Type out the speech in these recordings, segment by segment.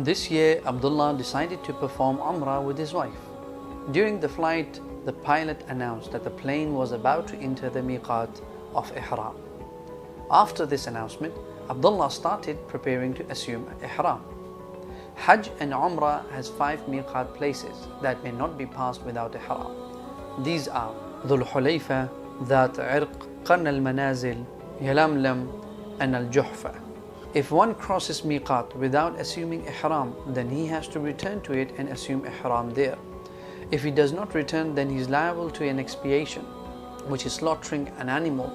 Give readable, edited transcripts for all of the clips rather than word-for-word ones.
This year, Abdullah decided to perform Umrah with his wife. During the flight, the pilot announced that the plane was about to enter the miqat of Ihram. After this announcement, Abdullah started preparing to assume Ihram. Hajj and Umrah has 5 miqat places that may not be passed without Ihram. These are Dhul Hulayfa, Dhat Irq, Qarn al-Manazil, Yalamlam and Al-Juhfa. If one crosses miqat without assuming Ihram, then he has to return to it and assume Ihram there. If he does not return, then he is liable to an expiation, which is slaughtering an animal,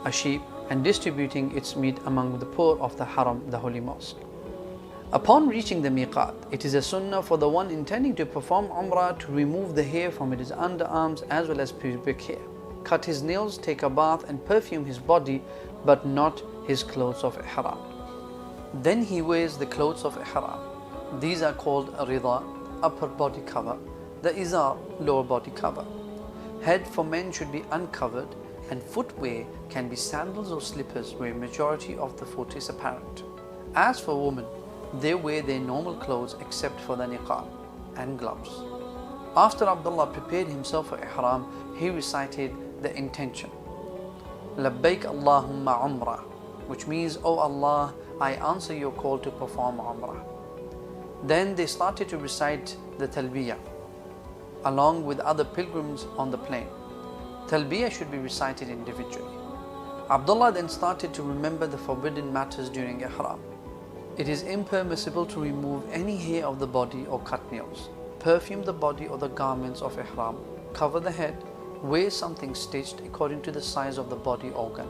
a sheep, and distributing its meat among the poor of the Haram, the holy mosque. Upon reaching the miqat, it is a sunnah for the one intending to perform Umrah to remove the hair from his underarms as well as pubic hair, cut his nails, take a bath and perfume his body, but not his clothes of Ihram. Then he wears the clothes of Ihram. These are called a rida, upper body cover, the izar, lower body cover. Head for men should be uncovered, and footwear can be sandals or slippers where majority of the foot is apparent. As for women, they wear their normal clothes except for the niqab and gloves. After Abdullah prepared himself for Ihram, he recited the intention, Labbaik Allahumma Umrah, which means, "O Allah, I answer your call to perform Umrah." Then they started to recite the Talbiyah along with other pilgrims on the plane. Talbiyah should be recited individually. Abdullah then started to remember the forbidden matters during Ihram. It is impermissible to remove any hair of the body or cut nails, perfume the body or the garments of Ihram, cover the head, wear something stitched according to the size of the body organ,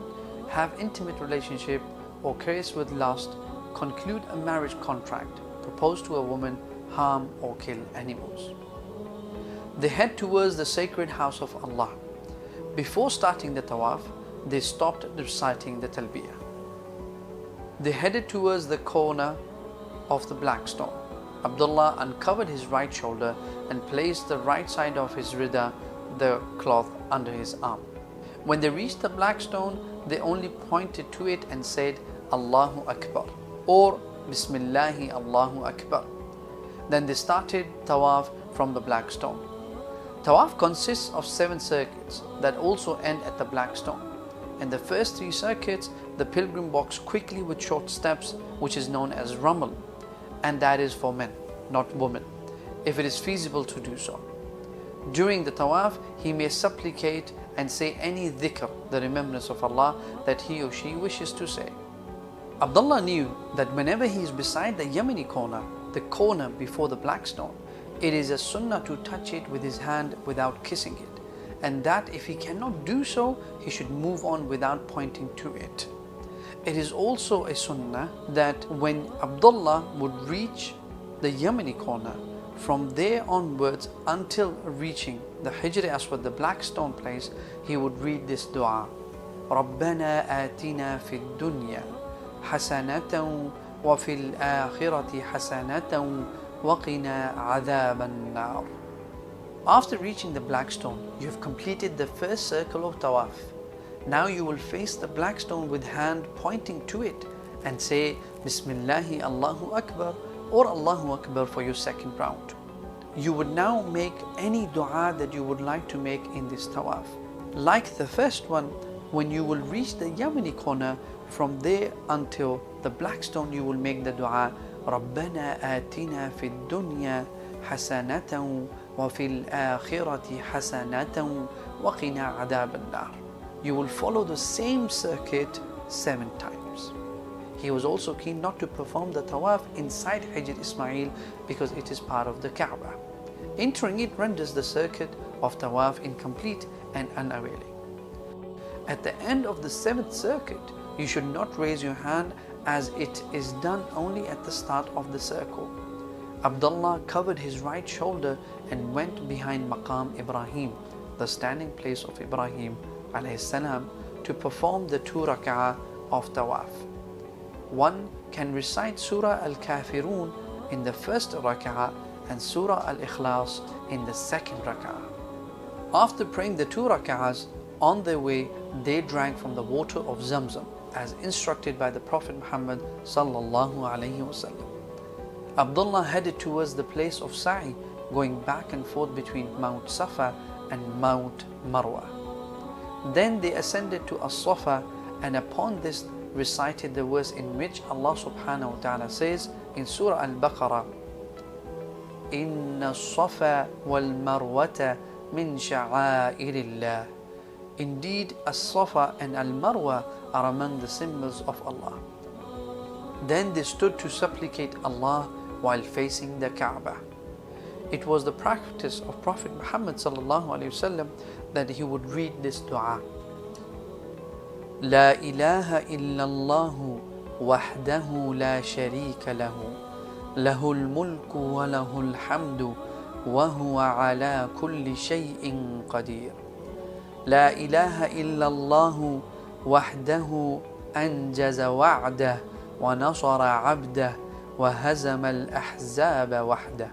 have intimate relationship or caress with lust, conclude a marriage contract, propose to a woman, harm or kill animals. They head towards the sacred house of Allah. Before starting the tawaf, they stopped reciting the talbiyah. They headed towards the corner of the black stone. Abdullah uncovered his right shoulder and placed the right side of his rida, the cloth, under his arm. When they reached the black stone, they only pointed to it and said, Allahu Akbar, or Bismillahi Allahu Akbar. Then they started tawaf from the black stone. Tawaf consists of 7 circuits that also end at the black stone. In the first 3 circuits, the pilgrim walks quickly with short steps, which is known as ramal, and that is for men, not women, if it is feasible to do so. During the tawaf, he may supplicate and say any dhikr, the remembrance of Allah, that he or she wishes to say. Abdullah knew that whenever he is beside the Yamani corner, the corner before the black stone, it is a sunnah to touch it with his hand without kissing it, and that if he cannot do so, he should move on without pointing to it. It is also a sunnah that when Abdullah would reach the Yamani corner, from there onwards until reaching the Hijr Aswad, the black stone place, he would read this dua, رَبَّنَا آتِنَا فِي الدُّنْيَا حَسَنَةً وَفِي الْآخِرَةِ حَسَنَةً وَقِنَا عَذَابَ النَّارِ. After reaching the black stone, you have completed the first circle of tawaf. Now you will face the black stone with hand pointing to it and say Bismillahi Allahu Akbar or Allahu Akbar for your second round. You would now make any dua that you would like to make in this tawaf. Like the first one, when you will reach the Yamani corner, from there until the black stone, you will make the dua رَبَّنَا آتِنَا فِي الدُّنْيَا حَسَنَةً وَفِي الْآخِرَةِ حَسَنَةً وَقِنَا عَذَابَ النَّارِ. You will follow the same circuit 7 times. He was also keen not to perform the tawaf inside Hijr Ismail because it is part of the Kaaba. Entering it renders the circuit of tawaf incomplete and unavailing. At the end of the 7th circuit, you should not raise your hand as it is done only at the start of the circle. Abdullah covered his right shoulder and went behind Maqam Ibrahim, the standing place of Ibrahim alayhi salam, to perform the 2 rak'ah of tawaf. One can recite Surah Al-Kafirun in the first rak'ah and Surah Al-Ikhlas in the second rak'ah. After praying the 2 rak'ahs, on their way they drank from the water of Zamzam as instructed by the Prophet Muhammad sallallahu alaihi wasallam. Abdullah headed towards the place of Sa'i, going back and forth between Mount Safa and Mount Marwa. Then they ascended to As-Safa, and upon this recited the verse in which Allah subhanahu wa ta'ala says in Surah Al-Baqarah, Inna as-Safa wal-Marwata min sha'airillah. Indeed, As-Safa and Al-Marwa are among the symbols of Allah. Then they stood to supplicate Allah while facing the Kaaba. It was the practice of Prophet Muhammad sallallahu alaihi wasallam that he would read this dua. La ilaha illallah wahdahu la sharika lahu, lahul mulku wa lahul hamdu, wa huwa ala kulli shay'in qadir. La ilaha illallah wahdahu anjaza wa'dah wa nasara 'abdah wa hazama al-ahzaba wahdah.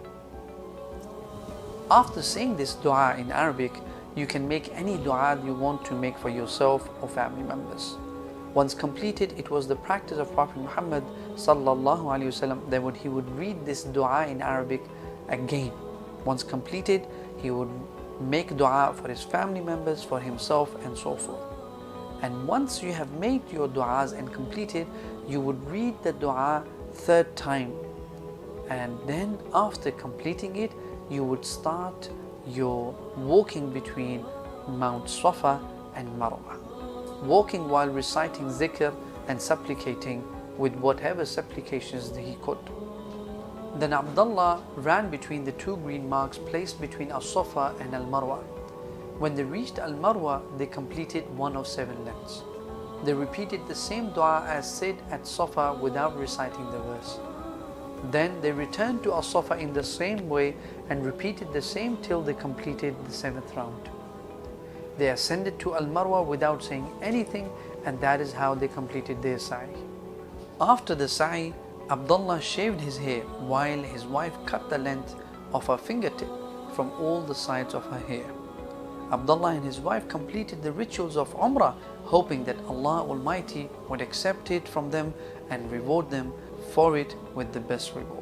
After saying this dua in Arabic, you can make any dua you want to make for yourself or family members. Once completed, it was the practice of Prophet Muhammad sallallahu alaihi wasallam that he would read this dua in Arabic again. Once completed, he would make dua for his family members, for himself, and so forth. And once you have made your duas and completed, you would read the dua third time. And then after completing it, you would start your walking between Mount Safa and Marwa, walking while reciting zikr and supplicating with whatever supplications he could. Then Abdullah ran between the two green marks placed between As-Safa and Al-Marwa. When they reached Al-Marwa, they completed one of 7 lengths. They repeated the same dua as said at Safa without reciting the verse. Then they returned to As-Safa in the same way and repeated the same till they completed the 7th round. They ascended to Al-Marwa without saying anything, and that is how they completed their sa'i. After the sa'i, Abdullah shaved his hair while his wife cut the length of her fingertip from all the sides of her hair. Abdullah and his wife completed the rituals of Umrah, hoping that Allah Almighty would accept it from them and reward them for it with the best reward.